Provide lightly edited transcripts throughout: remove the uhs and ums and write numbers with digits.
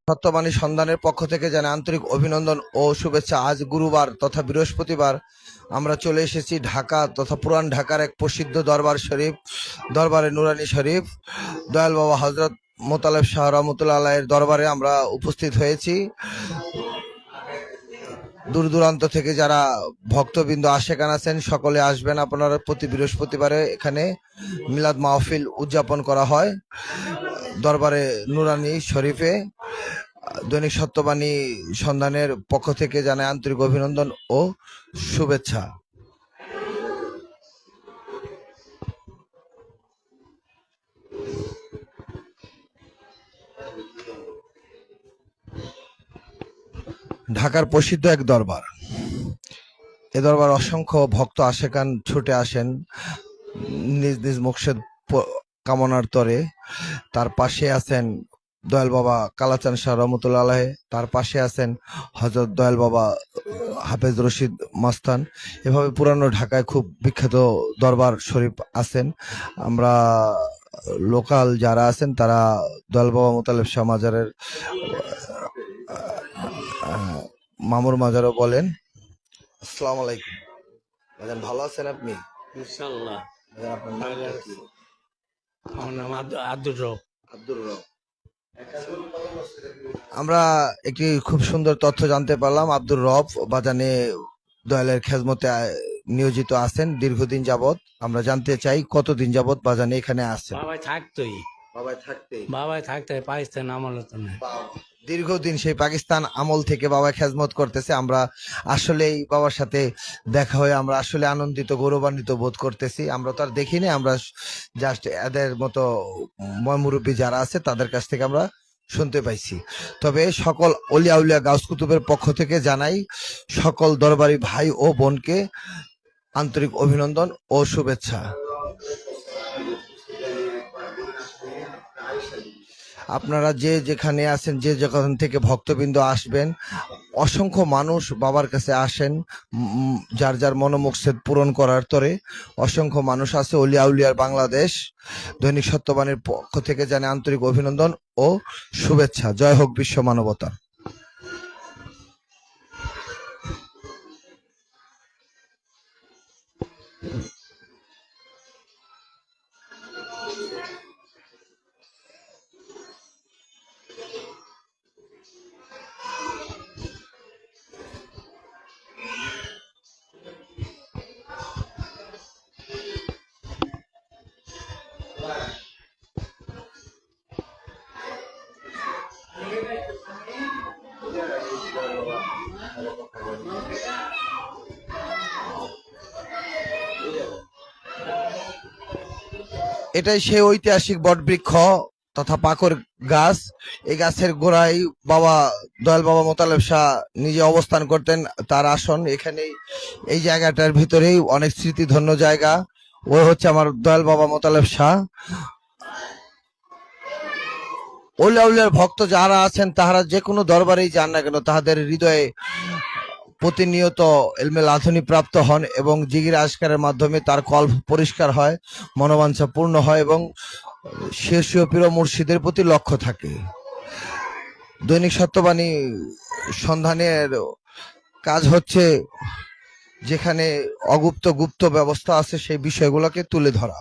সত্যবাণী সন্ধানের পক্ষ থেকে জানাই আন্তরিক অভিনন্দন ও শুভেচ্ছা। আজ গুরুবার তথা বৃহস্পতিবার আমরা চলে এসেছি ঢাকা তথা পুরান ঢাকার এক প্রসিদ্ধ দরবার শরীফ, দরবারে নুরানি শরীফ, দয়াল বাবা হজরত মোতালেব শাহ রহমতুল্লাহ আলাইহির দরবারে আমরা উপস্থিত হয়েছি। দূর দূরান্ত থেকে যারা ভক্তবৃন্দ আশেকান আছেন সকলে আসবেন। আপনারা প্রতি বৃহস্পতিবারে এখানে মিলাদ মাহফিল উদযাপন করা হয় দরবারে নুরানি শরীফে। দৈনিক সত্যবাণী সন্ধানের পক্ষ থেকে জানাই আন্তরিক অভিনন্দন ও শুভেচ্ছা। ঢাকার প্রসিদ্ধ এক দরবার, এ দরবার অসংখ্য ভক্ত আশেকান ছুটে আসেন নিজ নিজ মুর্শিদ কামনার তরে। তার পাশে আছেন দয়াল বাবা কালাচান শাহ রহমতুল্লাহ আলাইহি, তার পাশে আছেন হযরত দয়াল বাবা হাফেজ রশিদ মাস্তান। এভাবে পুরানো ঢাকায় খুব বিখ্যাত দরবার শরীফ আছেন। আমরা লোকাল যারা আছেন তারা দয়াল বাবা মোতালেব শাহ মাজারের মামুর মাজারও বলেন। আসসালামু আলাইকুম ভাইজান, ভালো আছেন আপনি? ইনশাআল্লাহ। ভাইজান, আপনার নামটা কি? আমার নাম আব্দুর রব। আব্দুর রব। আমরা একটি খুব সুন্দর তথ্য জানতে পারলাম, আব্দুর রব বাজানে দয়ালের খেজমতে নিয়োজিত আছেন দীর্ঘদিন যাবত। আমরা জানতে চাই কতদিন যাবত বাজানে এখানে আছেন? বাবাই থাকতে পাকিস্তান আমল হতো না। দীর্ঘদিন সেই পাকিস্তান আমল থেকে বাবা খেজমত করতেছে। আমরা আসলেই বাবার সাথে দেখা হয়ে আমরা আসলে আনন্দিত গৌরবান্বিত বোধ করতেছি। আমরা তো আর দেখিনি, আমরা জাস্ট এদের মতো ময়মুরব্বী যারা আছে তাদের কাছ থেকে আমরা শুনতে পাইছি। তবে সকল অলিয়া উলিয়া গাউস কুতুবের পক্ষ থেকে জানাই সকল দরবারি ভাই ও বোনকে আন্তরিক অভিনন্দন ও শুভেচ্ছা। আপনারা যে যেখানে আছেন, যে যেখান থেকে ভক্তবৃন্দ আসবেন, অসংখ্য মানুষ বাবার কাছে আসেন যার যার মনোমুকসেদ পূরণ করার তরে। অসংখ্য মানুষ আছে অলিয়া উলিয়ার বাংলাদেশ। দৈনিক সত্যবাণীর পক্ষ থেকে জানাই আন্তরিক অভিনন্দন ও শুভেচ্ছা। জয় হোক বিশ্ব মানবতা। এটাই সেই ঐতিহাসিক বটবৃক্ষ তথা পাকর গাছ। এই গাছের গোড়ায় বাবা দয়াল বাবা মোতালেব শাহ নিজে অবস্থান করতেন, তার আসন এখানেই। এই জায়গাটার ভিতরেই অনেক স্মৃতিধন্য জায়গা। ও হচ্ছে আমার দয়াল বাবা মোতালেব শাহ। ওলিয়াউলিয়ার ভক্ত যারা আছেন তাহারা যে কোনো দরবারেই যান না কেন, তাহাদের হৃদয়ে প্রতিনিয়ত এলমে লাথনি প্রাপ্ত হন এবং জিগির আজকারের মাধ্যমে তার কল্প পরিষ্কার হয়, মনোবাঞ্ছা পূর্ণ হয় এবং শেষীয় পীর মুর্শিদের প্রতি লক্ষ্য থাকে। দৈনিক সত্যবাণী সন্ধানের কাজ হচ্ছে যেখানে অগুপ্ত গুপ্ত ব্যবস্থা আছে সেই বিষয়গুলোকে তুলে ধরা।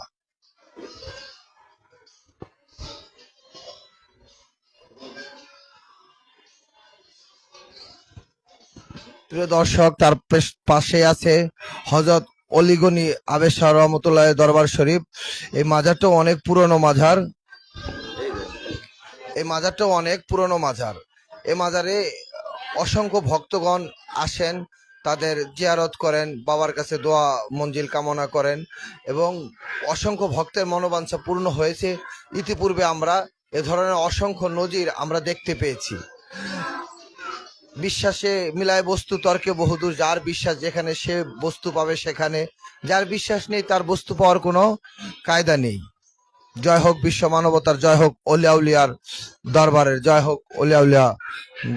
প্রিয় দর্শক, তার পাশে আছে হযরত অলিগনি আবেদ শাহ রহমতুল্লাহ দরবার শরীফ। এই মাজারটাও অনেক পুরনো মাজার। এই মাজারে অসংখ্য ভক্তগণ আসেন, তাদের জিয়ারত করেন, বাবার কাছে দোয়া মঞ্জিল কামনা করেন এবং অসংখ্য ভক্তের মনোবাঞ্ছা পূর্ণ হয়েছে। ইতিপূর্বে আমরা এ ধরনের অসংখ্য নজির আমরা দেখতে পেয়েছি। বিশ্বাসে মিলায় বস্তু তর্কে বহুদূর। যার বিশ্বাস যেখানে সে বস্তু পাবে সেখানে, যার বিশ্বাস নেই তার বস্তু পাওয়ার কোনো কায়দা নেই। জয় হোক বিশ্ব মানবতার, জয় হোক অলিয়া উলিয়ার দরবারের, জয় হোক অলিয়া উলিয়া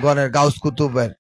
গণের গাউস কুতুবের।